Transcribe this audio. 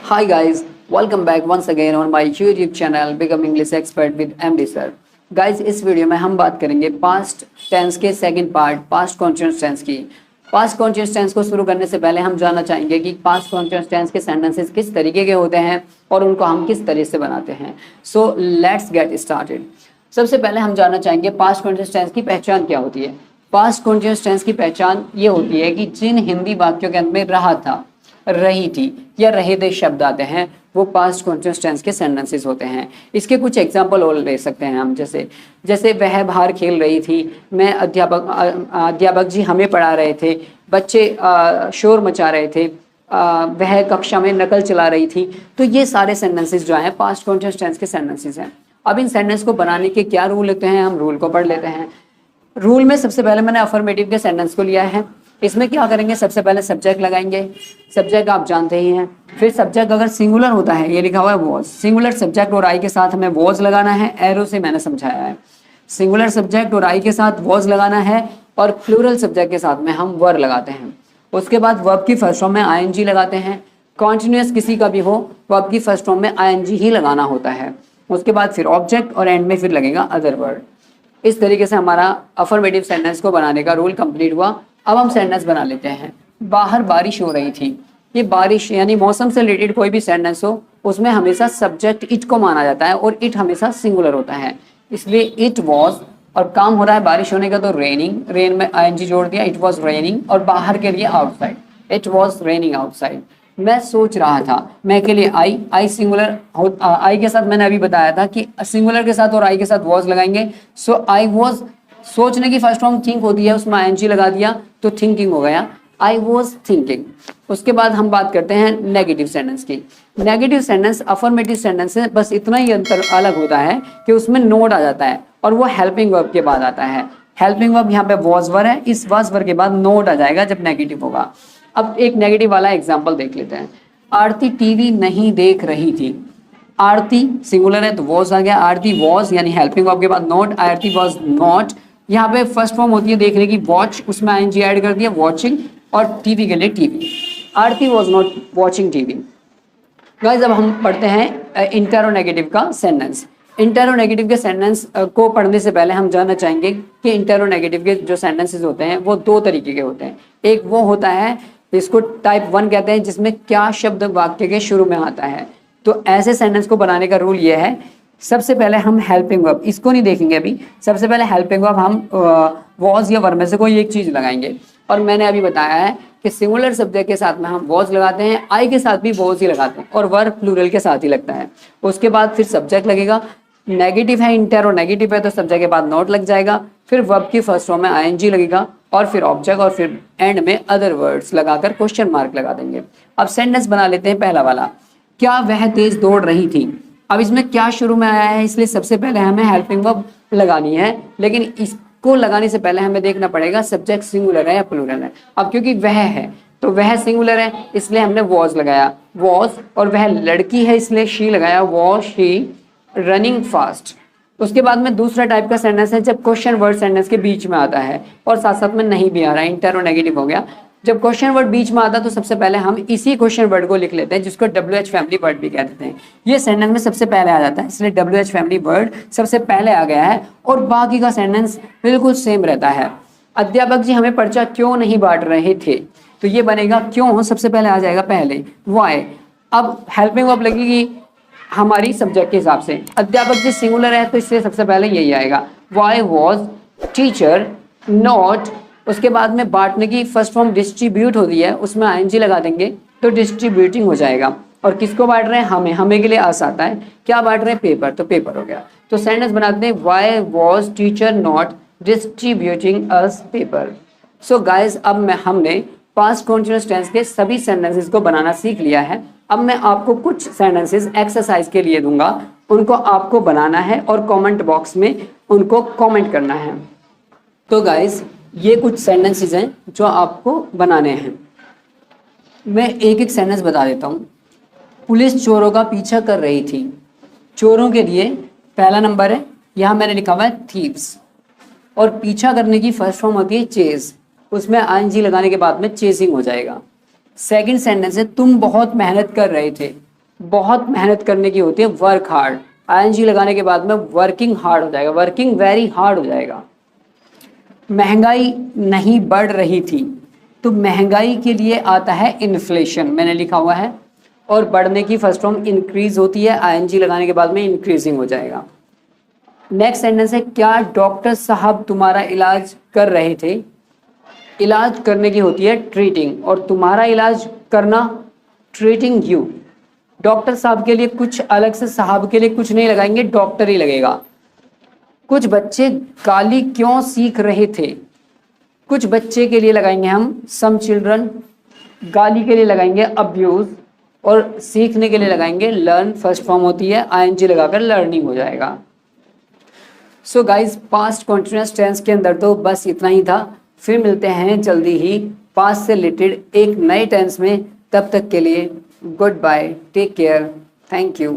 Hi guys, welcome back once again on my YouTube channel Become English Expert with MD Sir. Guys, इस video में हम बात करेंगे past tense के second part past continuous tense की। Past continuous tense को शुरू करने से पहले हम जानना चाहेंगे कि पास्ट कॉन्टिन्यूअस टेंस के सेंटेंसेस किस तरीके के होते हैं और उनको हम किस तरह से बनाते हैं। So let's get started. सबसे पहले हम जानना चाहेंगे पास्ट कॉन्टिन्यूअस टेंस की पहचान क्या होती है। पास्ट कॉन्टिन्यूअस टेंस की पहचान ये होती है कि जिन हिंदी वाक्यों के अंत में रहा था, रही थी या रहे थे शब्द आते हैं वो पास्ट कॉन्टिन्यूअस टेंस के सेंटेंसेस होते हैं। इसके कुछ एग्जांपल और ले सकते हैं हम, जैसे वह बाहर खेल रही थी, मैं अध्यापक जी हमें पढ़ा रहे थे, बच्चे शोर मचा रहे थे, वह कक्षा में नकल चला रही थी। तो ये सारे सेंटेंसेस जो हैं पास्ट कॉन्टिन्यूअस टेंस के सेंटेंसेस हैं। अब इन सेंटेंस को बनाने के क्या रूल होते हैं, हम रूल को पढ़ लेते हैं। रूल में सबसे पहले मैंने अफर्मेटिव के सेंटेंस को लिया है। इसमें क्या करेंगे, सबसे पहले सब्जेक्ट लगाएंगे। सब्जेक्ट आप जानते ही हैं। फिर सब्जेक्ट अगर सिंगुलर होता है, ये लिखा हुआ है वॉज, सिंगुलर सब्जेक्ट और आई के साथ हमें वॉज लगाना है। एरो से मैंने समझाया है, सिंगुलर सब्जेक्ट और आई के साथ वॉज लगाना है और प्लूरल सब्जेक्ट के साथ में हम वर लगाते हैं। उसके बाद वर्ब की फर्स्ट फॉर्म में आईएनजी लगाते हैं। कॉन्टिन्यूअस किसी का भी हो, वर्ब की फर्स्ट फॉर्म में आईएनजी ही लगाना होता है। उसके बाद फिर ऑब्जेक्ट और एंड में फिर लगेगा अदर वर्ड। इस तरीके से हमारा अफर्मेटिव सेंटेंस को बनाने का रूल कंप्लीट हुआ। अब हम सेंटेंस बना लेते हैं। बाहर बारिश हो रही थी। ये बारिश यानी मौसम से रिलेटेड कोई भी सेंटेंस हो उसमें हमेशा सब्जेक्ट इट को माना जाता है और इट हमेशा सिंगुलर होता है, इसलिए इट वॉज। और काम हो रहा है बारिश होने का तो रेनिंग, रेन में आईएनजी जोड़ दिया, इट वॉज रेनिंग। और बाहर के लिए outside, it was raining outside. मैं सोच रहा था, मैं के लिए आई सिंगुलर, आई के साथ मैंने अभी बताया था कि सिंगुलर के साथ और आई के साथ वॉज लगाएंगे। सो आई वॉज, सोचने की फर्स्ट फॉर्म थिंक होती है, उसमें आईएनजी लगा दिया तो थिंकिंग हो गया, आई वॉज थिंकिंग। उसके बाद हम बात करते हैं नेगेटिव सेंटेंस की। नेगेटिव सेंटेंस अफर्मेटिव सेंटेंस से बस इतना ही अंतर अलग होता है कि उसमें नोट आ जाता है और वो हेल्पिंग वर्ब के बाद आता है। हेल्पिंग वर्ब यहाँ पे वॉज वर है, इस वॉज वर के बाद नोट आ जाएगा जब नेगेटिव होगा। अब एक नेगेटिव वाला एग्जाम्पल देख लेते हैं। आरती टीवी नहीं देख रही थी। आरती सिंगुलर है तो वॉज आ गया, आरती वॉज यानी हेल्पिंग वर्ब के बाद नोट, आरती वॉज नॉट। यहाँ पे फर्स्ट फॉर्म होती है देखने की वॉच, उसमें आईएनजी ऐड कर दिया वॉचिंग, और टीवी के लिए TV. Aarti was not watching TV. Guys अब हम पढ़ते हैं इंटेरोनेगेटिव का सेंटेंस। इंटेरोनेगेटिव के सेंटेंस को पढ़ने से पहले हम जानना चाहेंगे कि इंटेरोनेगेटिव के जो सेंटेंसेस होते हैं वो दो तरीके के होते हैं। एक वो होता है जिसको टाइप 1 कहते हैं, जिसमें क्या शब्द वाक्य के शुरू में आता है। तो ऐसे सेंटेंस को बनाने का रूल ये है, सबसे पहले हम हेल्पिंग वर्ब, इसको नहीं देखेंगे अभी, सबसे पहले हेल्पिंग वर्ब हम वॉज या वर्ब में से कोई एक चीज लगाएंगे। और मैंने अभी बताया है कि सिंगुलर सब्जेक्ट के साथ में हम वॉज लगाते हैं, आई के साथ भी वॉज ही लगाते हैं और वर्ब प्लूरल के साथ ही लगता है। उसके बाद फिर सब्जेक्ट लगेगा। नेगेटिव है, इंटेरो नेगेटिव है तो सब्जेक्ट के बाद नोट लग जाएगा, फिर वर्ब की फर्स्ट फॉर्म में आईएनजी लगेगा और फिर ऑब्जेक्ट और फिर एंड में अदर वर्ड्स लगाकर क्वेश्चन मार्क लगा देंगे। अब सेंटेंस बना लेते हैं। पहला वाला, क्या वह तेज दौड़ रही थी। अब इसमें क्या शुरू में आया है, इसलिए सबसे पहले हमें हेल्पिंग वर्ब लगानी है, लेकिन इसको लगाने से पहले हमें देखना पड़ेगा सब्जेक्ट सिंगुलर है या प्लूरल है। अब क्योंकि वह है तो वह सिंगुलर है इसलिए हमने वॉज लगाया वॉज, और वह लड़की है इसलिए शी लगाया वॉज शी रनिंग फास्ट। उसके बाद में दूसरा टाइप का सेंटेंस है जब क्वेश्चन वर्ड सेंटेंस के बीच में आता है और साथ साथ में नहीं भी आ रहा है, इंटेरोनेगेटिव हो गया। जब क्वेश्चन वर्ड बीच में आता है तो सबसे पहले हम इसी क्वेश्चन वर्ड को लिख लेते हैं, जिसको WH फैमिली वर्ड भी कह देते हैं। ये सेंटेंस में सबसे पहले आ जाता है, इसलिए WH फैमिली वर्ड सबसे पहले आ गया है और बाकी का सेंटेंस बिल्कुल सेम रहता है। अध्यापक जी हमें पर्चा क्यों नहीं बांट रहे थे, तो ये बनेगा क्यों, सबसे पहले आ जाएगा पहले वाई। अब हेल्पिंग वर्ब लगेगी हमारी सब्जेक्ट के हिसाब से। अध्यापक जी सिंगुलर है तो इसलिए सबसे पहले यही आएगा, वाई वॉज टीचर नॉट। उसके बाद में बांटने की फर्स्ट फॉर्म डिस्ट्रीब्यूट होती है, उसमें आईएनजी लगा देंगे तो डिस्ट्रीब्यूटिंग हो जाएगा। और किसको बांट रहे हैं, हमें, हमें के लिए आस आता है, क्या बांट रहे हैं, पेपर, तो पेपर हो गया। तो सेंटेंस बनाते हैं, why was teacher not distributing us paper. So guys अब हमने पास्ट कॉन्टिन्यूअस टेंस के सभी सेंटेंसेस को बनाना सीख लिया है। अब मैं आपको कुछ सेंटेंसेस एक्सरसाइज के लिए दूंगा, उनको आपको बनाना है और कमेंट बॉक्स में उनको कमेंट करना है। तो गाइज ये कुछ सेंटेंसेस हैं जो आपको बनाने हैं। मैं एक एक सेंटेंस बता देता हूँ। पुलिस चोरों का पीछा कर रही थी। चोरों के लिए पहला नंबर है, यहाँ मैंने लिखा हुआ है थीव्स, और पीछा करने की फर्स्ट फॉर्म होती है चेज, उसमें आईएनजी लगाने के बाद में चेजिंग हो जाएगा। सेकंड सेंटेंस है, तुम बहुत मेहनत कर रहे थे। बहुत मेहनत करने की होती है, वर्क हार्ड। आईएनजी लगाने के बाद में वर्किंग हार्ड हो जाएगा, वर्किंग वेरी हार्ड हो जाएगा। महंगाई नहीं बढ़ रही थी, तो महंगाई के लिए आता है इन्फ्लेशन, मैंने लिखा हुआ है। और बढ़ने की फर्स्ट फॉर्म इंक्रीज होती है, आईएनजी लगाने के बाद में इंक्रीजिंग हो जाएगा। नेक्स्ट सेंटेंस है, क्या डॉक्टर साहब तुम्हारा इलाज कर रहे थे। इलाज करने की होती है ट्रीटिंग, और तुम्हारा इलाज करना ट्रीटिंग यू। डॉक्टर साहब के लिए कुछ अलग से साहब के लिए कुछ नहीं लगाएंगे, डॉक्टर ही लगेगा। कुछ बच्चे गाली क्यों सीख रहे थे, कुछ बच्चे के लिए लगाएंगे हम सम चिल्ड्रन, गाली के लिए लगाएंगे अब्यूज, और सीखने के लिए लगाएंगे लर्न। फर्स्ट फॉर्म होती है, आईएनजी लगाकर लर्निंग हो जाएगा। So guys past continuous tense के अंदर तो बस इतना ही था। फिर मिलते हैं जल्दी ही पास्ट से रिलेटेड एक नए टेंस में। तब तक के लिए goodbye, take care, thank you.